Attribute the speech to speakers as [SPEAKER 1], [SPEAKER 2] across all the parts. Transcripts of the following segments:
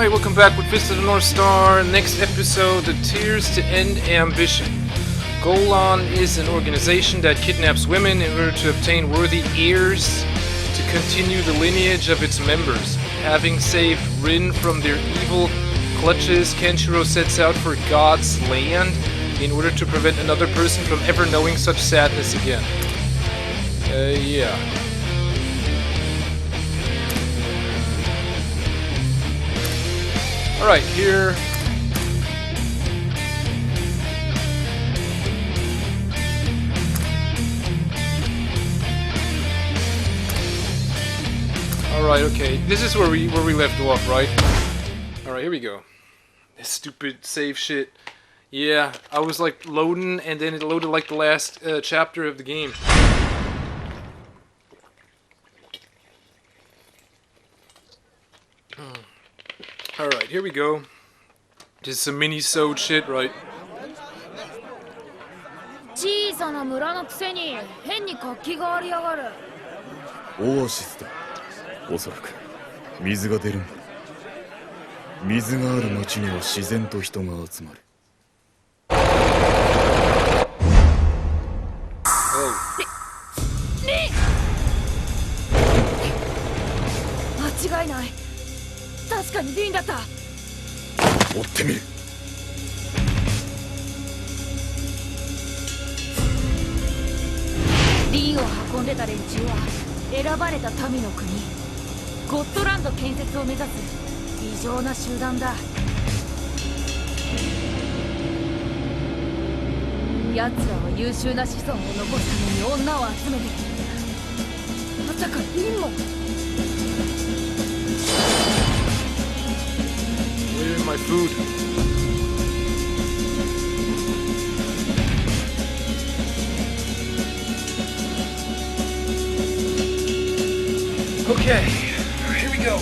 [SPEAKER 1] Alright, welcome back with Fist of the North Star. Next episode, The Tears to End Ambition. Golan is an organization that kidnaps women in order to obtain worthy heirs to continue the lineage of its members. Having saved Rin from their evil clutches, Kenshiro sets out for God's land in order to prevent another person from ever knowing such sadness again. Yeah. Alright, here. Alright, okay. This is where we left off, right? Alright, here we go. This stupid save shit. Yeah, I was like loading and then it loaded like the last chapter of the game. Alright, here we go. Just some mini-sode shit, right?
[SPEAKER 2] 小さな村のくせに変に活気がありやがる。
[SPEAKER 3] オアシスだ。おそらく水が出るんだ。水がある町には自然と人が集まる。
[SPEAKER 2] 間違いない。確かにリンだった。
[SPEAKER 3] 追ってみる。
[SPEAKER 2] リンを運んでた連中は選ばれた民の国ゴッドランド建設を目指す異常な集団だ。奴らは優秀な子孫を残すために女を集めてきた。まさかリンも。
[SPEAKER 1] Where's my food? Okay, here we go.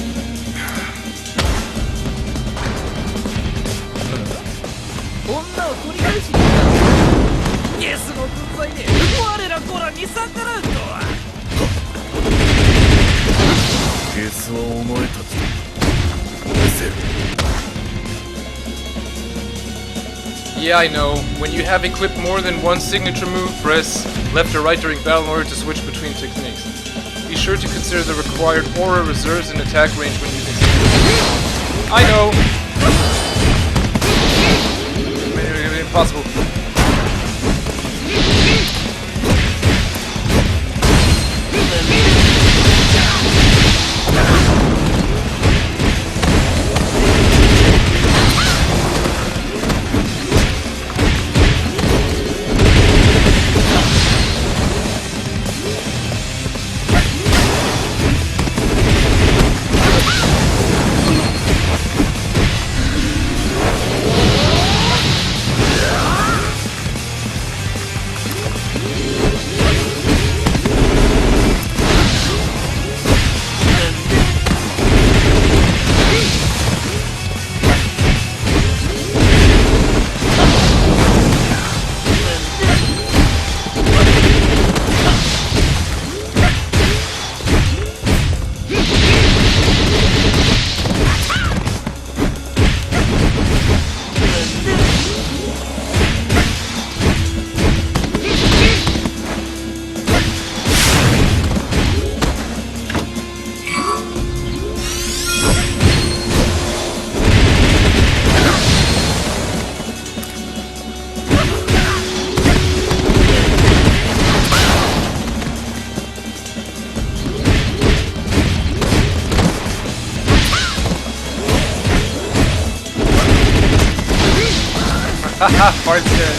[SPEAKER 4] 女を取り返しに来た。ゲスの軍隊で我ら子らに逆らうとは。
[SPEAKER 3] ゲスはお前たちだ。見せる。
[SPEAKER 1] Yeah, I know. When you have equipped more than one signature move, press left or right during battle in order to switch between techniques. Be sure to consider the required aura reserves in attack range when using signature. I know! Impossible. Haha, farts there.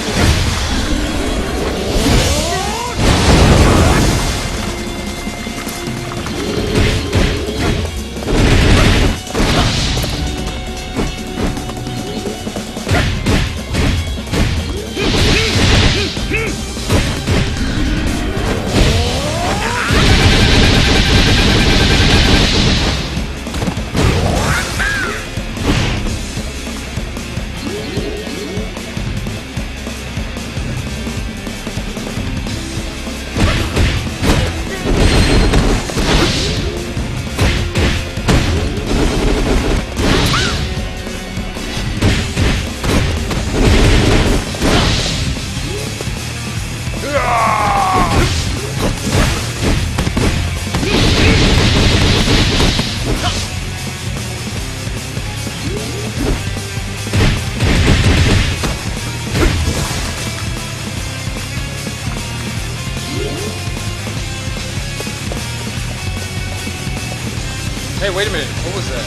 [SPEAKER 1] Hey, wait a minute. What was that?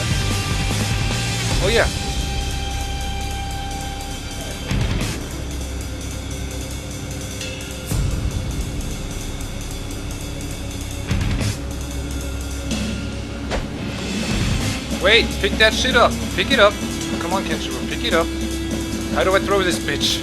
[SPEAKER 1] Oh, yeah. Wait, pick that shit up. Pick it up. Come on, Kenshiro, pick it up. How do I throw this bitch?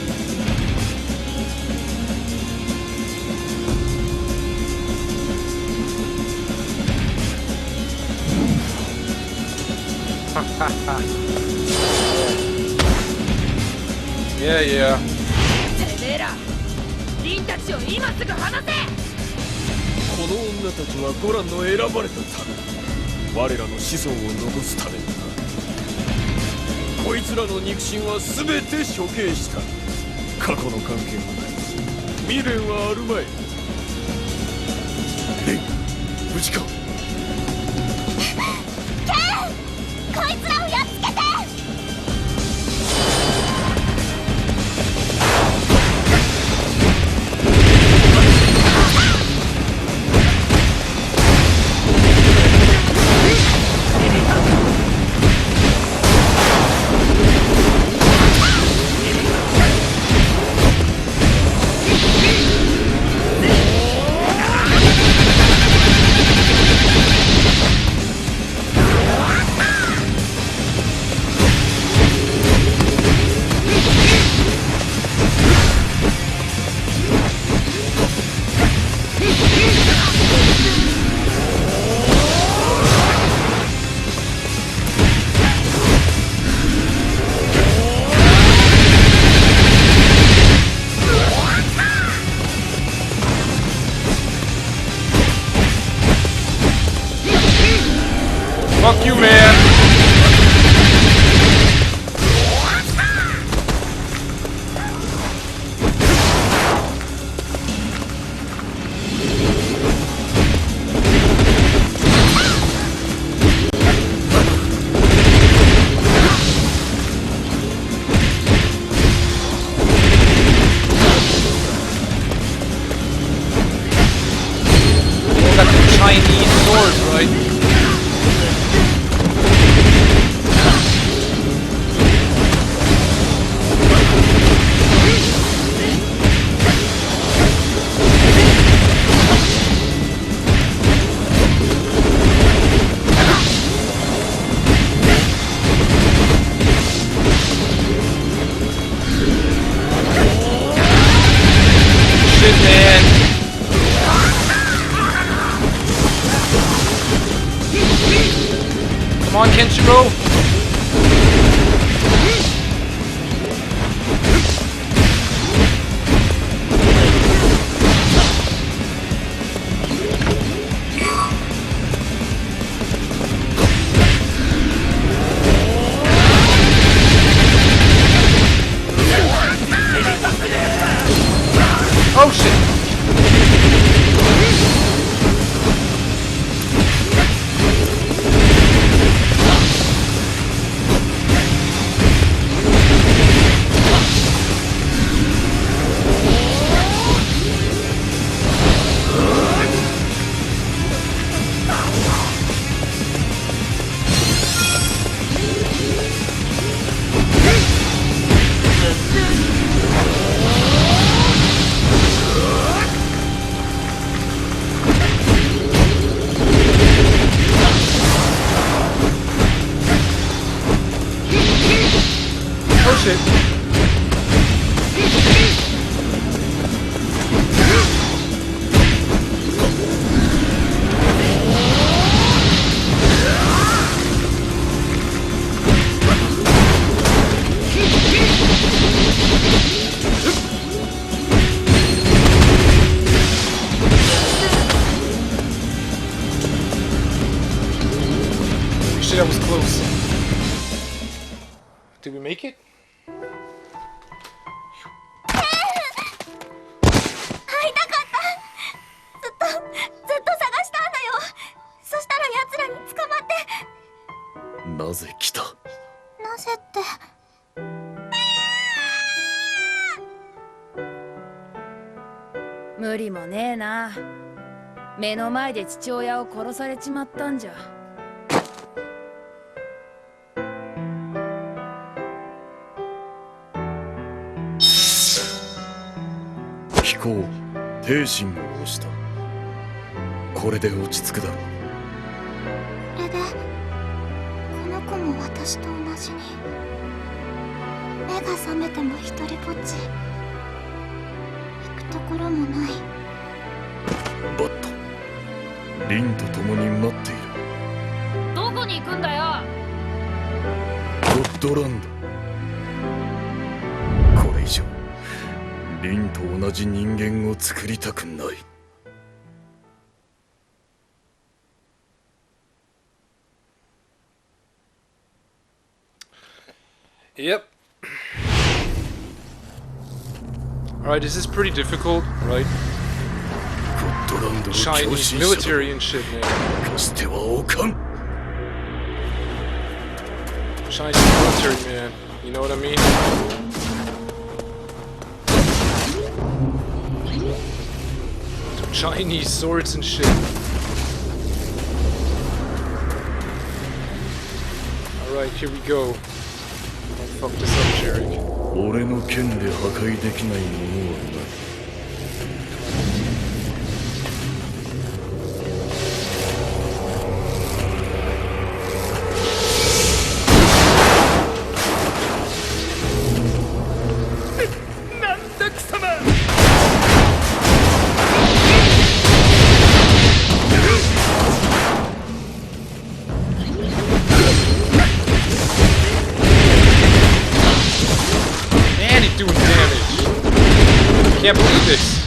[SPEAKER 1] Yeah, yeah.
[SPEAKER 2] てめえら凛たちを今すぐ離せ。
[SPEAKER 4] この女たちはゴランの選ばれた民、我らの子孫を残すためにな。こいつらの肉親は全て処刑した。過去の関係もない。未練はあるまい。
[SPEAKER 3] レイ、無事か。
[SPEAKER 2] こいつらをやっつけて。
[SPEAKER 1] Fuck you, man! Oh, that's a Chinese sword, right? Shit, man. Come on, Kenshiro. Oh shit! Oh shit. Shit, that was close. Did we make it?
[SPEAKER 2] 会いたかった。ずっと探したんだよ。そしたら奴らに捕まって。
[SPEAKER 3] なぜ来た。
[SPEAKER 2] なぜって。無理もねえな。目の前で父親を殺されちまったんじゃ。
[SPEAKER 3] 兵心を押した。これで落ち着くだろう。
[SPEAKER 2] これでこの子も私と同じに目が覚めても一人ぼっち、行くところもない。
[SPEAKER 3] バット、リンと共に待っている。
[SPEAKER 5] どこに行くんだよ。
[SPEAKER 3] ゴッドランド。これ以上リンと同じ人間を作りたくない。
[SPEAKER 1] Yep. Alright, this is pretty difficult, right?
[SPEAKER 3] ゴッドランドの教
[SPEAKER 1] Chinese
[SPEAKER 3] 師者
[SPEAKER 1] military and shit, man.
[SPEAKER 3] かしてはおかん。
[SPEAKER 1] Chinese military, man. You know what I mean? Chinese swords and shit. Alright, here we go. Don't fuck this up, Jarek.
[SPEAKER 3] 俺の剣で破壊できないものはない。
[SPEAKER 1] Can't believe this.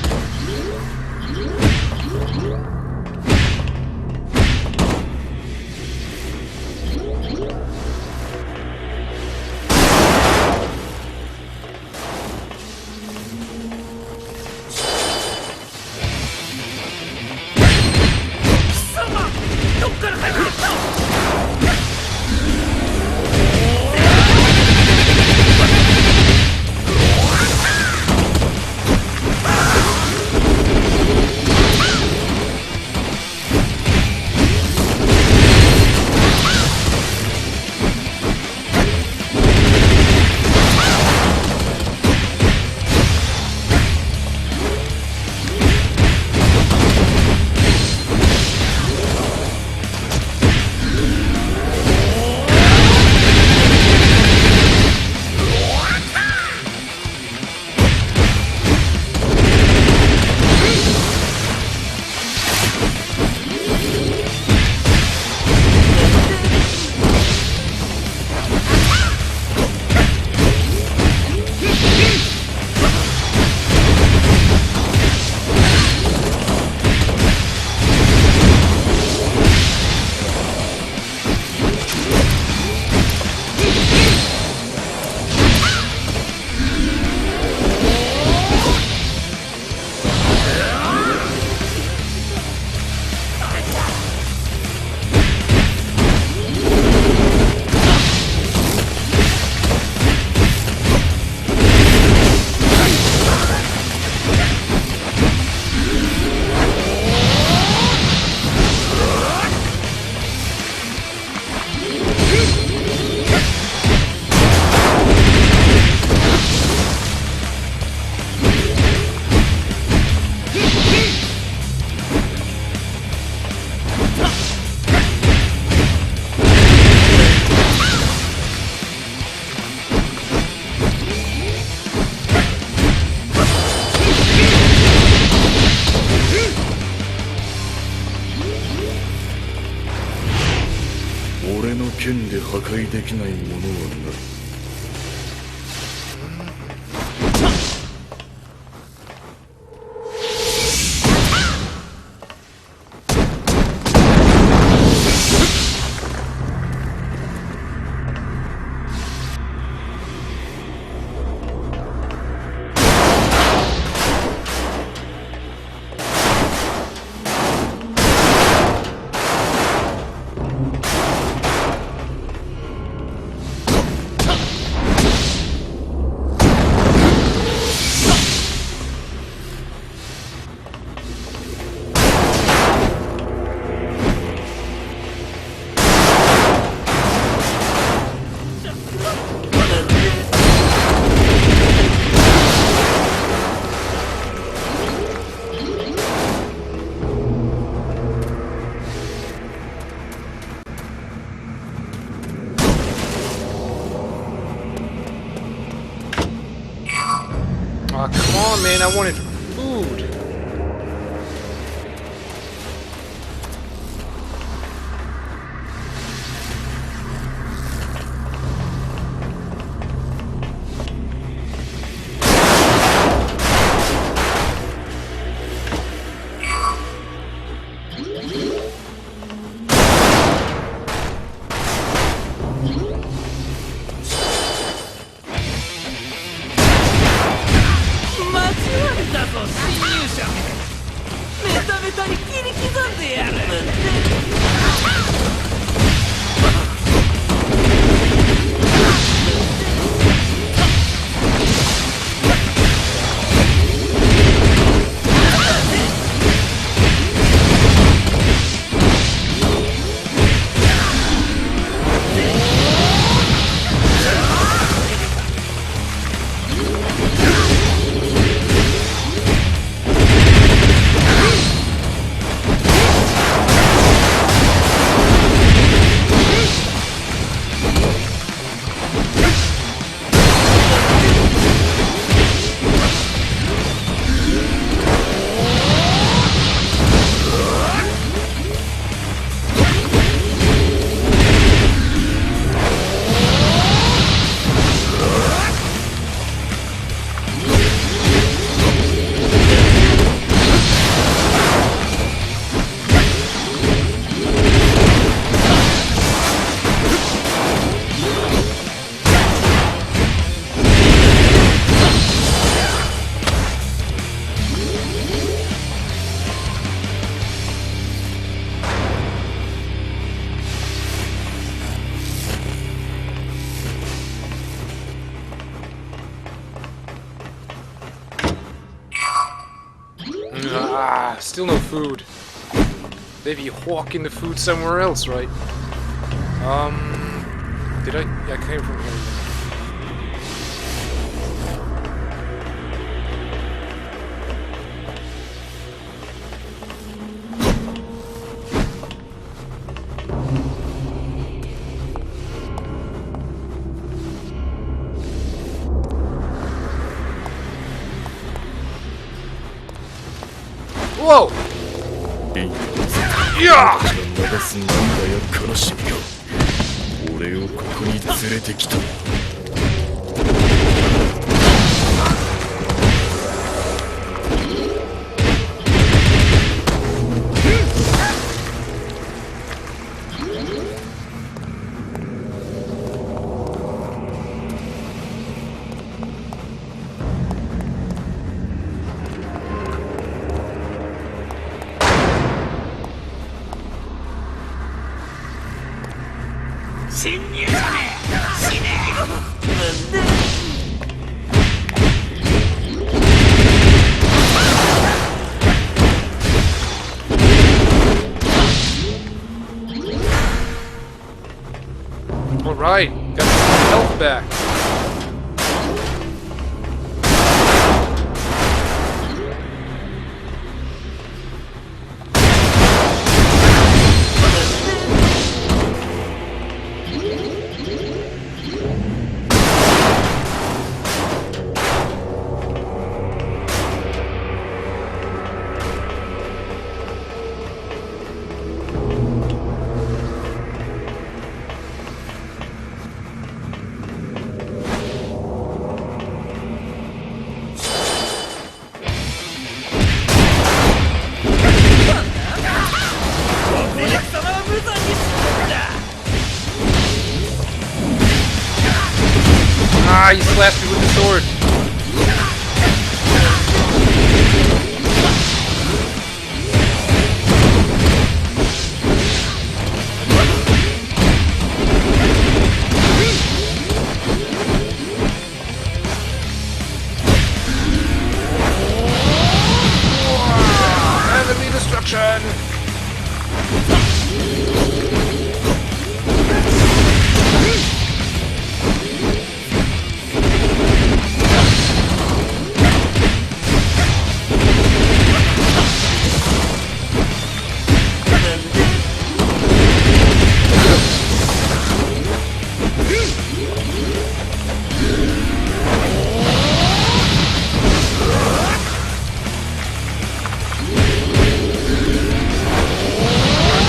[SPEAKER 1] 剣で破壊できないものはない。I wanted food. Still no food. Maybe hawking the food somewhere else, right? Did I came from here. Whoa! いや
[SPEAKER 3] 流す涙や悲しみが俺をここに連れてきた。
[SPEAKER 1] Alright, got some health back. Ah, he slashed me with the sword. Enemy destruction!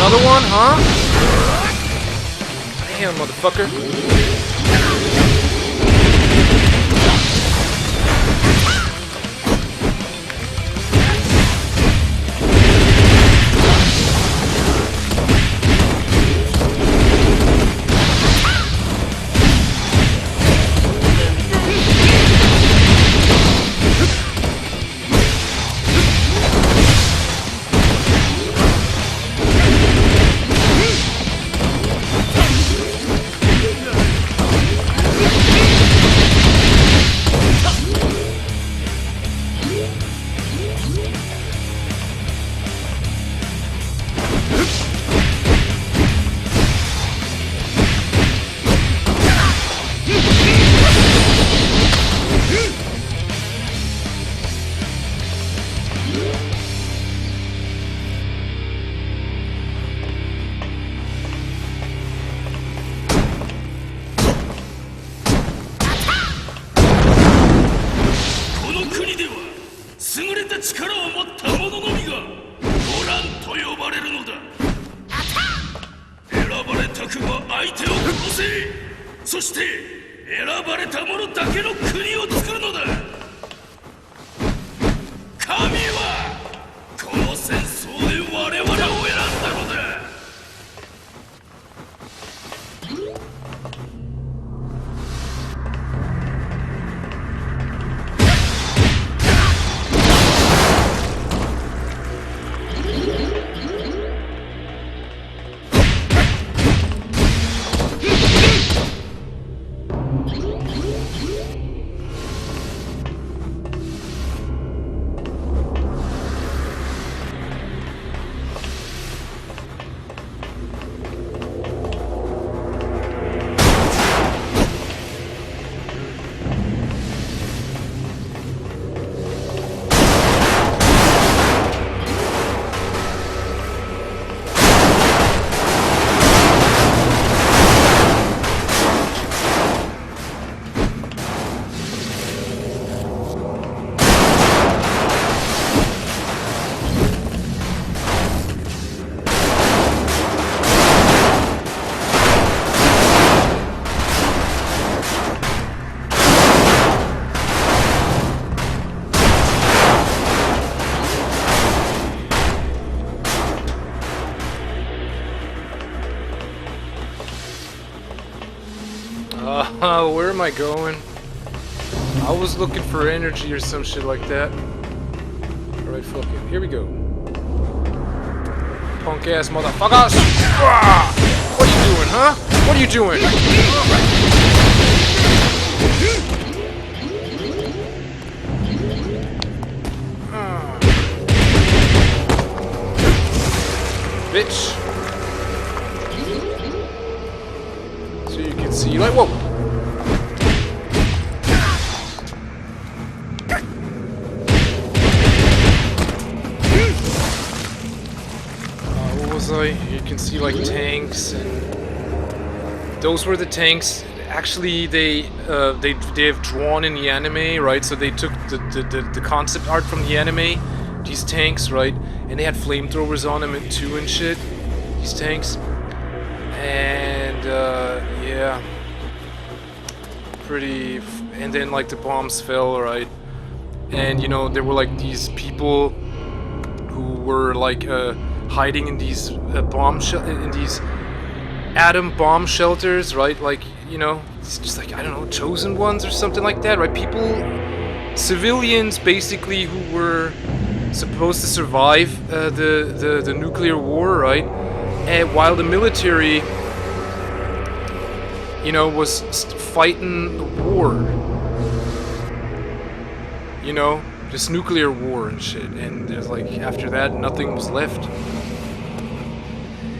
[SPEAKER 1] Another one, huh? Damn, motherfucker. Where am I going? I was looking for energy or some shit like that. Alright, fuck it. Here we go. Punk ass motherfuckers! Ah! What are you doing, huh? What are you doing? Bitch! So you can see, like, whoa! You can see like tanks, and those were the tanks. Actually, they have drawn in the anime, right? So they took the concept art from the anime, these tanks, right? And they had flamethrowers on them too and shit. These tanks, and yeah, pretty. And then like the bombs fell, right? And you know there were like these people who were like hiding in these atom bomb shelters, right? Like, you know, it's just like, I don't know, chosen ones or something like that, right? People, civilians basically, who were supposed to survive the nuclear war, right? And while the military, you know, was fighting the war, you know, this nuclear war and shit. And there's like, after that, nothing was left.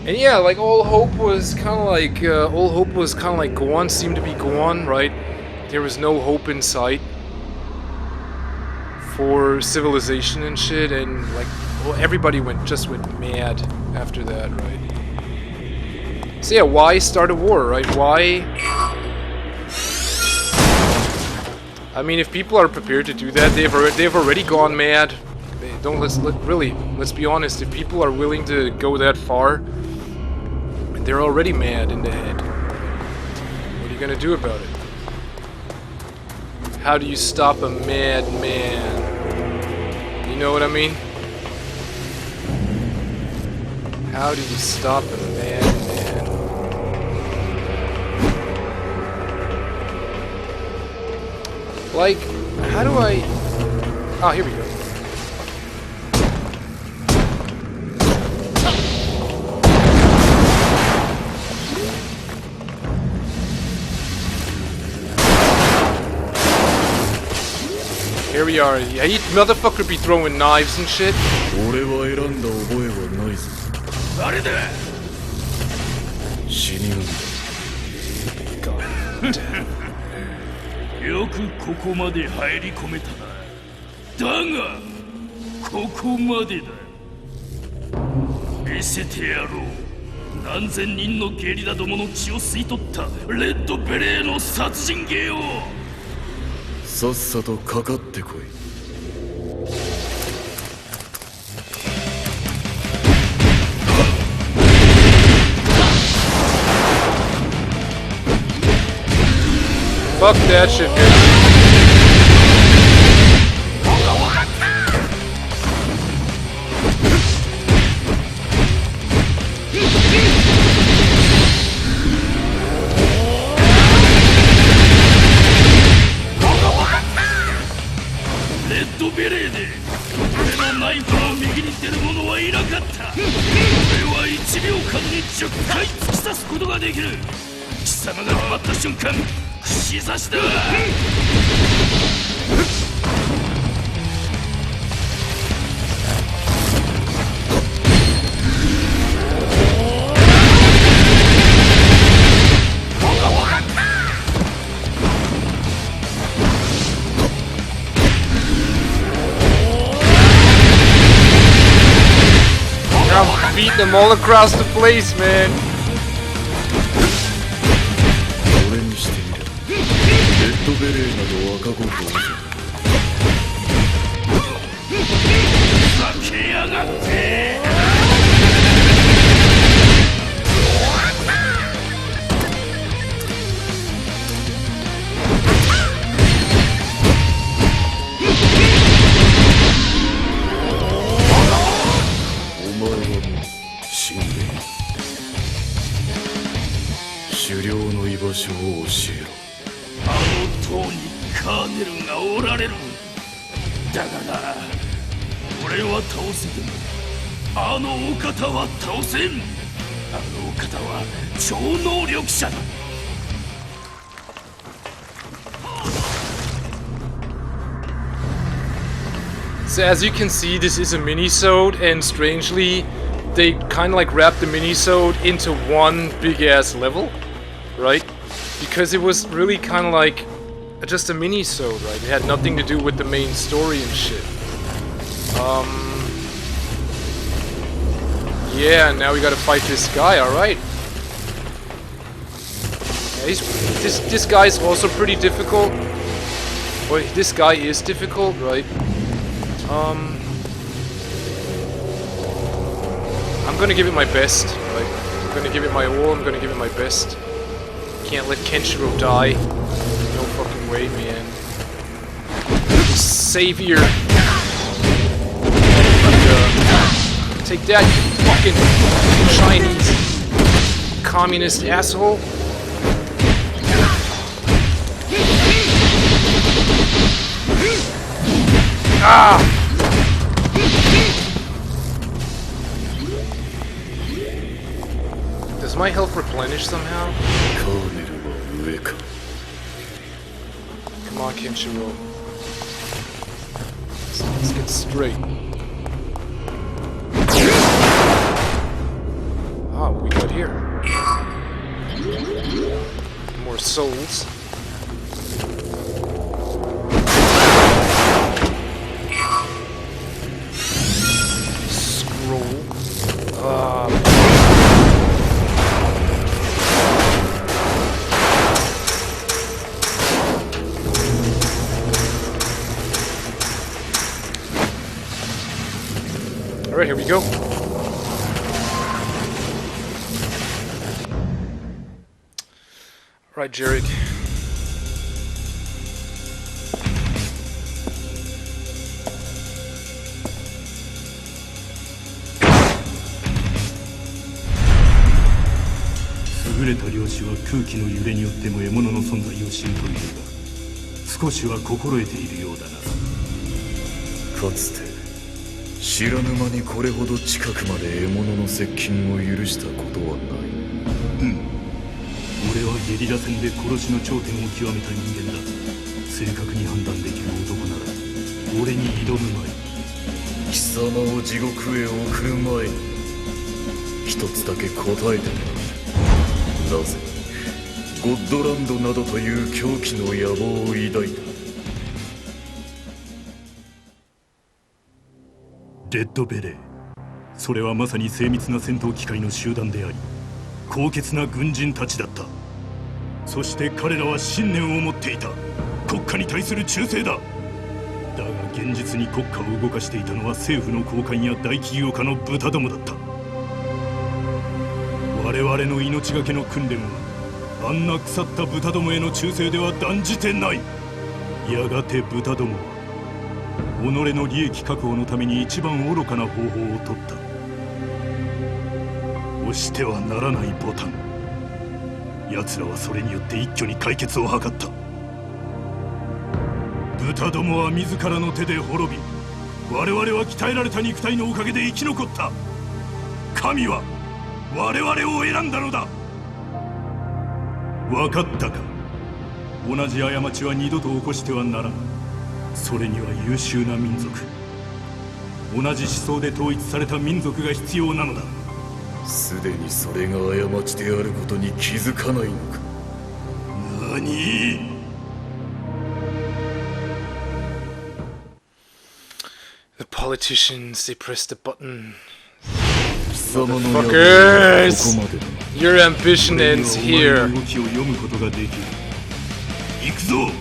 [SPEAKER 1] And yeah, like all hope was kind of like gone, seemed to be gone, right? There was no hope in sight for civilization and shit, and like, well, everybody just went mad after that, right? So yeah, why start a war, right? Why? I mean, if people are prepared to do that, they've already gone mad. Let's be honest. If people are willing to go that far, They're already mad in the head. What are you gonna do about it? How do you stop a madman? You know what I mean? How do you stop a madman? Like, how do I... Oh, here we go. Here we are. Yeah, you motherfucker be throwing knives and shit.
[SPEAKER 3] 俺は選んだ覚えはないぞ。
[SPEAKER 4] 誰だ。
[SPEAKER 3] 死人だ。
[SPEAKER 4] よくここまで入り込めたな。だがここまでだ。見せてやろう。何千人のゲリラどもの血を吸い取ったレッドベレーの殺人芸を。
[SPEAKER 3] さっさとかかってこい。
[SPEAKER 1] Fuck that shit, dude. I'm beating them all across the place, man.
[SPEAKER 3] 俺にしてみればレッドベレーなど赤子同然。
[SPEAKER 4] ふざけやがって。
[SPEAKER 3] お前はもう死んでいる。狩猟の居場所を教えろ。
[SPEAKER 4] あの塔にカーネルがおられる。だがな、俺は倒せてもあのお方は倒せん。あのお方は超能力者だ。
[SPEAKER 1] So as you can see, this is a mini-sode, and strangely, they kind of like wrapped the mini-sode into one big-ass level, right? Because it was really kind of like just a mini-sode, right? It had nothing to do with the main story and shit. Yeah, now we gotta fight this guy, alright. Yeah, this guy's also pretty difficult. Wait, this guy is difficult, right? I'm gonna give it my best, right? I'm gonna give it my all, I'm gonna give it my best. Can't let Kenshiro die. No fucking way, man. Savior. But, take that, you fucking Chinese communist asshole. Ah! Does my health replenish somehow?
[SPEAKER 3] カーネルは上か。
[SPEAKER 1] Come on, Kenshiro. Let's get straight. Ah, what we got here? More souls. Alright, here we go. Right, Jarek.
[SPEAKER 6] 優れた漁師は空気の揺れによっても獲物の存在を知るというが、少しは心得ているようだな。
[SPEAKER 3] かつて知らぬ間にこれほど近くまで獲物の接近を許したことはない。
[SPEAKER 6] 俺はゲリラ戦で殺しの頂点を極めた人間だ。正確に判断できる男なら俺に挑むまい。
[SPEAKER 3] 貴様を地獄へ送る前に一つだけ答えてもらう。なぜゴッドランドなどという狂気の野望を抱いた？
[SPEAKER 6] レッドベレー、それはまさに精密な戦闘機械の集団であり、高潔な軍人たちだった。そして彼らは信念を持っていた。国家に対する忠誠だ。だが現実に国家を動かしていたのは政府の高官や大企業家の豚どもだった。我々の命がけの訓練はあんな腐った豚どもへの忠誠では断じてない。やがて豚どもは己の利益確保のために一番愚かな方法を取った。押してはならないボタン。奴らはそれによって一挙に解決を図った。豚どもは自らの手で滅び、我々は鍛えられた肉体のおかげで生き残った。神は我々を選んだのだ。分かったか。同じ過ちは二度と起こしてはならない。それには優秀な民族、同じ思想で統一された民族が必要なのだ。
[SPEAKER 3] すでにそれが過ちであることに気づかないのか。
[SPEAKER 6] 何？
[SPEAKER 1] The politicians, they press the button.
[SPEAKER 3] 貴様の野望はこ
[SPEAKER 1] Fuckers!
[SPEAKER 3] こまでだ。
[SPEAKER 1] Your ambition ends here.
[SPEAKER 6] 動きを読むことができる。行くぞ。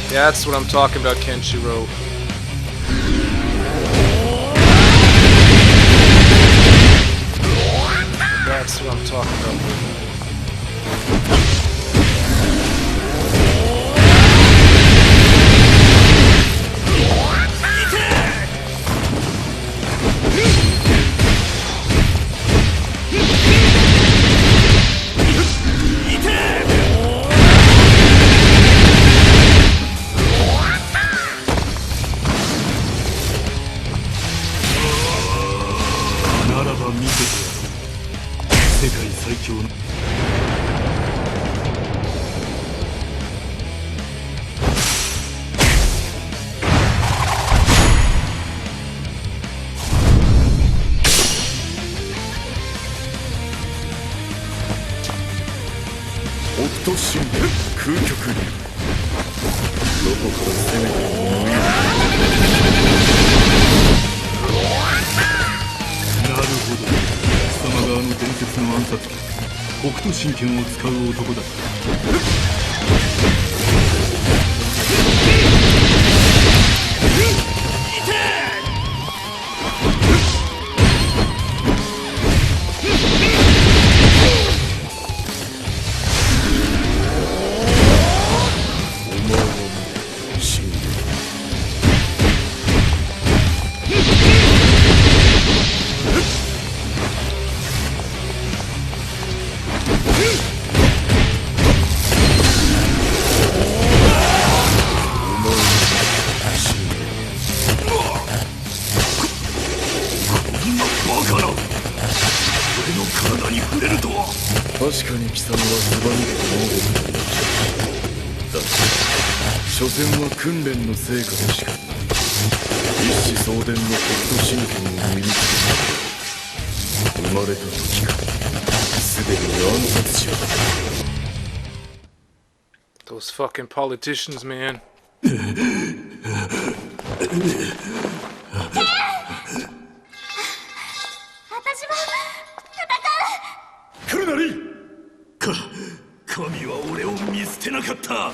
[SPEAKER 1] That's what I'm talking about, Kenshiro. That's what I'm talking about.
[SPEAKER 3] 北斗神拳空極流。どこから攻めても無意味。
[SPEAKER 6] なるほど。貴様があの伝説の暗殺機北斗神拳を使う男だった。
[SPEAKER 3] 確かに貴様はズバ抜けた能力だ。だが所詮は訓練の成果でしかない。一子相伝の北斗神拳を身につけた。生まれた時からすでに暗殺者だ。
[SPEAKER 1] Those fucking politicians, man.
[SPEAKER 3] 来るなり。
[SPEAKER 6] 神は俺を見捨てなかった。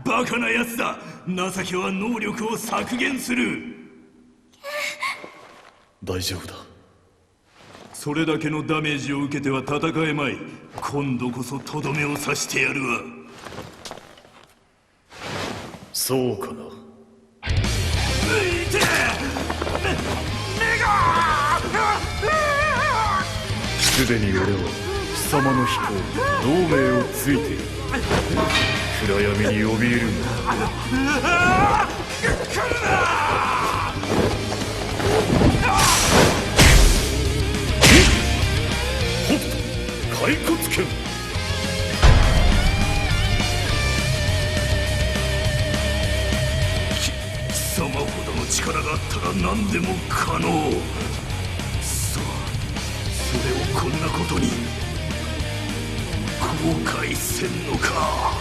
[SPEAKER 6] ババカなやつだ。情けは能力を削減する。
[SPEAKER 3] 大丈夫だ。
[SPEAKER 6] それだけのダメージを受けては戦えまい。今度こそとどめを刺してやるわ。
[SPEAKER 3] そうかな。すでに俺は貴様の飛行に同盟をついている。暗闇に怯えるんだ。北斗骸骨剣。
[SPEAKER 6] 貴様ほどの力があったら何でも可能。さあ、それをこんなことに後悔せんのか。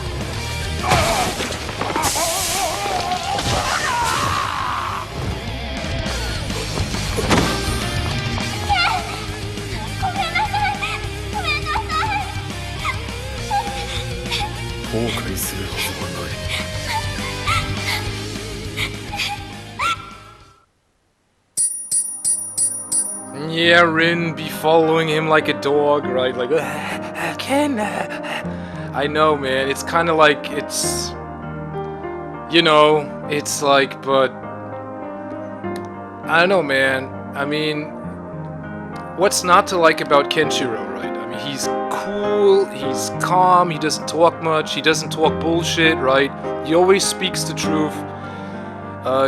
[SPEAKER 3] 後悔するはずはない。
[SPEAKER 1] Yeah, Rin be following him like a dog, right? Like, Ken. I know, man. It's kind of like it's, you know, it's like, but I don't know, man. I mean, what's not to like about Kenshiro, right? I mean, he's cool, he's calm, he doesn't talk much, he doesn't talk bullshit, right? He always speaks the truth.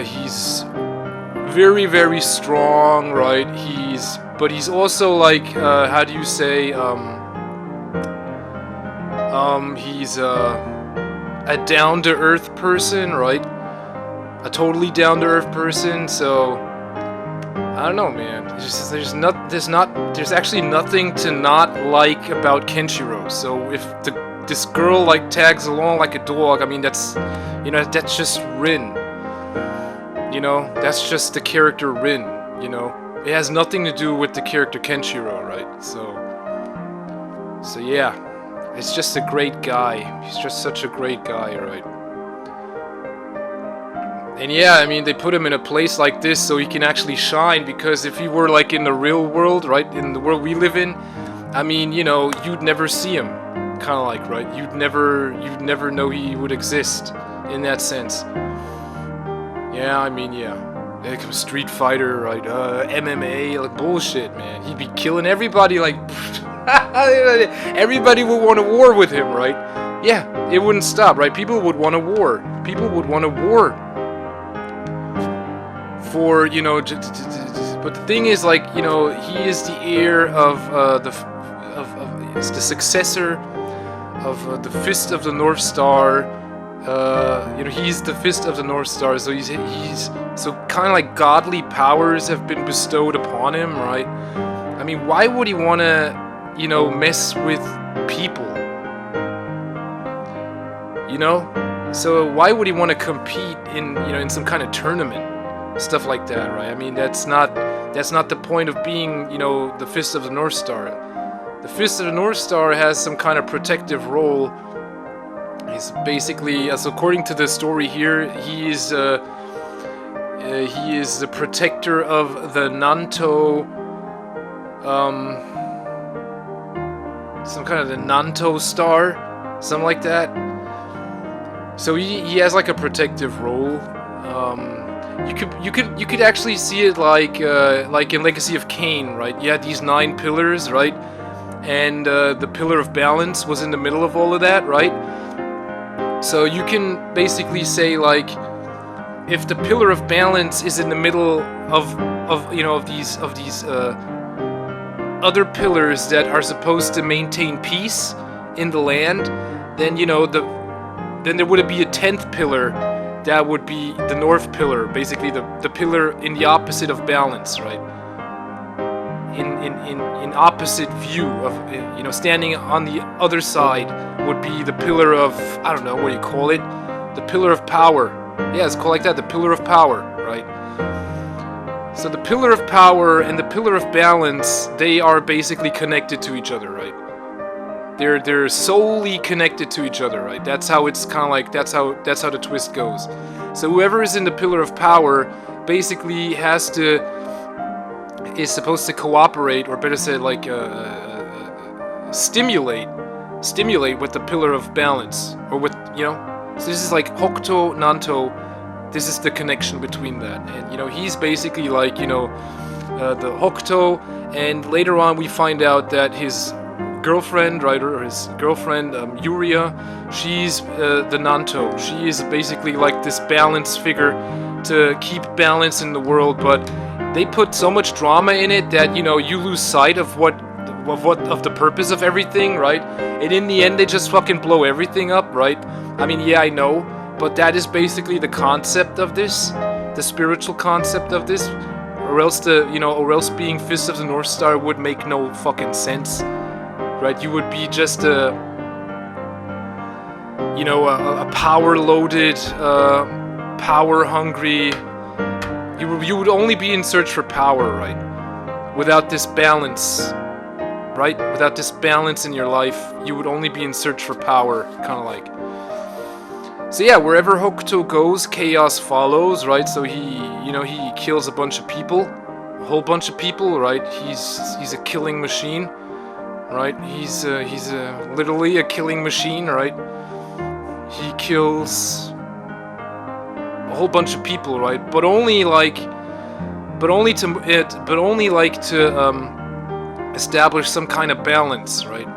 [SPEAKER 1] He's very, very strong, right? But he's also like, how do you say, he's a down-to-earth person, right? A totally down-to-earth person, so I don't know, man. There's actually nothing to not like about Kenshiro. So if this girl like tags along like a dog, I mean that's just Rin. You know, that's just the character Rin, you know? It has nothing to do with the character Kenshiro, right? So yeah. It's just a great guy. He's just such a great guy, right? And yeah, I mean, they put him in a place like this so he can actually shine, because if he were like in the real world, right? In the world we live in, I mean, you know, you'd never see him. Kind of like, right? You'd never know he would exist in that sense. Yeah, I mean, yeah. Like Street Fighter, right? MMA, like bullshit, man. He'd be killing everybody, like everybody would want a war with him, right? Yeah, it wouldn't stop, right? People would want a war. People would want a war for, you know. But the thing is, like, you know, he is the heir of it's the successor of the Fist of the North Star. You know, he's the Fist of the North Star, so he's so kind of like godly powers have been bestowed upon him, right? I mean, why would he want to, you know, mess with people? You know? So why would he want to compete in, you know, in some kind of tournament? Stuff like that, right? I mean, that's not the point of being, you know, the Fist of the North Star. The Fist of the North Star has some kind of protective role. He's basically, as according to the story here, he is the protector of the Nanto, some kind of the Nanto star, something like that. So he has like a protective role. You could actually see it like in Legacy of Kain, right? You had these 9 pillars, right? And the pillar of balance was in the middle of all of that, right? So you can basically say, like, if the pillar of balance is in the middle of you know, of these other pillars that are supposed to maintain peace in the land, then, you know, then there would be a 10th pillar that would be the North Pillar, basically the pillar in the opposite of balance, right? In opposite view of, you know, standing on the other side would be the pillar of, I don't know, what do you call it? The pillar of power. Yeah, it's called like that, the pillar of power, right? So the pillar of power and the pillar of balance, they are basically connected to each other, right? They're solely connected to each other, right? That's how it's kind of like, that's how the twist goes. So whoever is in the pillar of power basically is supposed to cooperate, or better said, like stimulate with the pillar of balance, or with, you know. So this is like Hokuto, Nanto. This is the connection between that, and you know, he's basically like, you know, the Hokuto, and later on we find out that his girlfriend, right, or his girlfriend, Yuria, she's the Nanto. She is basically like this balance figure to keep balance in the world, but they put so much drama in it that, you know, you lose sight of the purpose of everything, right? And in the end, they just fucking blow everything up, right? I mean, yeah, I know, but that is basically the concept of this, the spiritual concept of this, or else being Fist of the North Star would make no fucking sense, right? You would be just a power-loaded, power-hungry. You would only be in search for power, right? Without this balance, right? Without this balance in your life, you would only be in search for power, kind of like. So yeah, wherever Hokuto goes, chaos follows, right? So he kills a bunch of people, a whole bunch of people, right? He's a killing machine, right? He's literally a killing machine, right? He kills a whole bunch of people, right? But only to establish some kind of balance, right?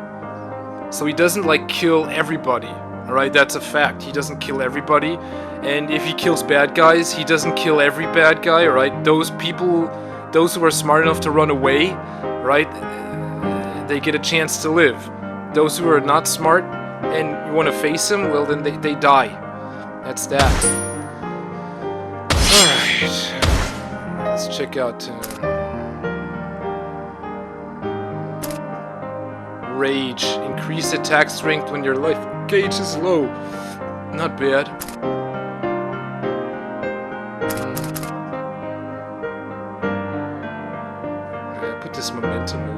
[SPEAKER 1] So he doesn't like kill everybody, all right? That's a fact. He doesn't kill everybody, and if he kills bad guys, he doesn't kill every bad guy, all right? Those people, those who are smart enough to run away, right? They get a chance to live. Those who are not smart and you want to face them, well, then they die. That's that. Alright. Let's check out Rage. Increase attack strength when your life gauge is low. Not bad. Alright, put this momentum away.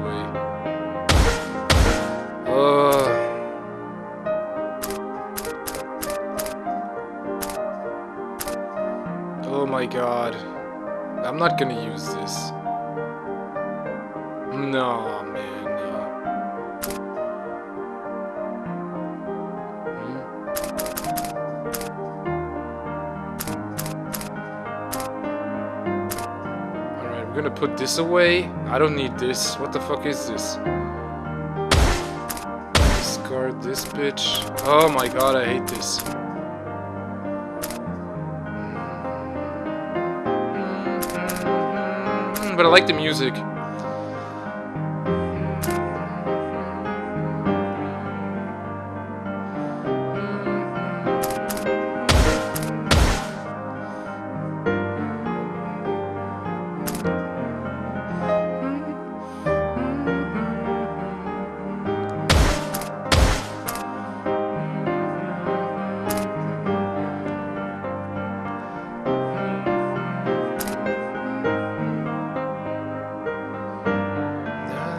[SPEAKER 1] Oh my god. I'm not gonna use this. No, man, no. Alright, we're gonna put this away. I don't need this. What the fuck is this? Discard this bitch. Oh my god, I hate this. But I like the music.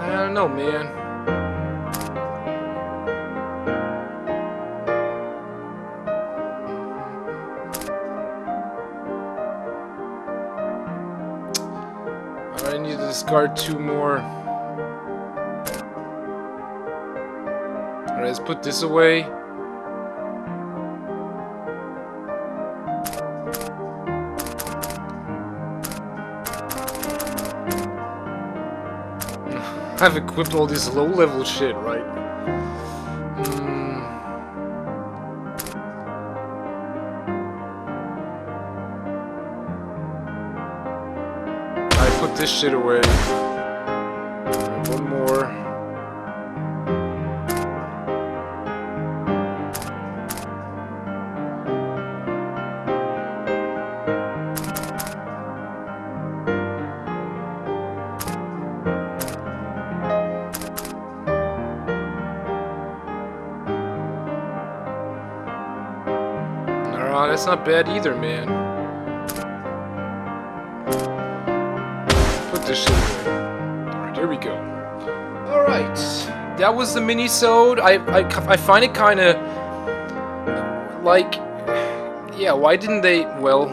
[SPEAKER 1] I don't know, man. Alright, I need to discard 2 more. Alright, let's put this away. I've equipped all this low-level shit, right? I put this shit away. Right, 1 more. That's not bad either, man. Put this shit away. Alright, here we go. Alright. that was the mini-sode. I find it kind of like, yeah, why didn't they, well,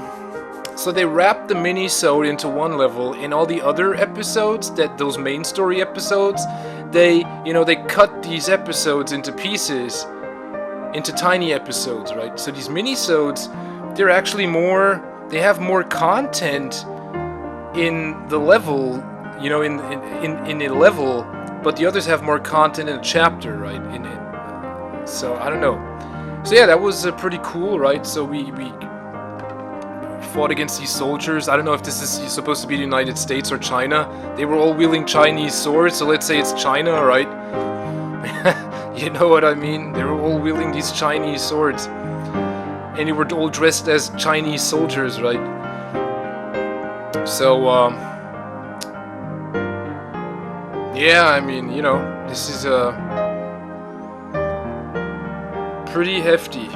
[SPEAKER 1] so they wrapped the mini-sode into one level. In all the other episodes, those main story episodes, they cut these episodes into pieces, into tiny episodes, right? So these mini-sodes, they're actually they have more content in the level, in a level, but the others have more content in a chapter, right? In it. So I don't know. So yeah, that was pretty cool, right? So we fought against these soldiers. I don't know if this is supposed to be the United States or China. They were all wielding Chinese swords, so let's say it's China, right? You know what I mean? They were all wielding these Chinese swords. And they were all dressed as Chinese soldiers, right? So, yeah, I mean, this is pretty hefty.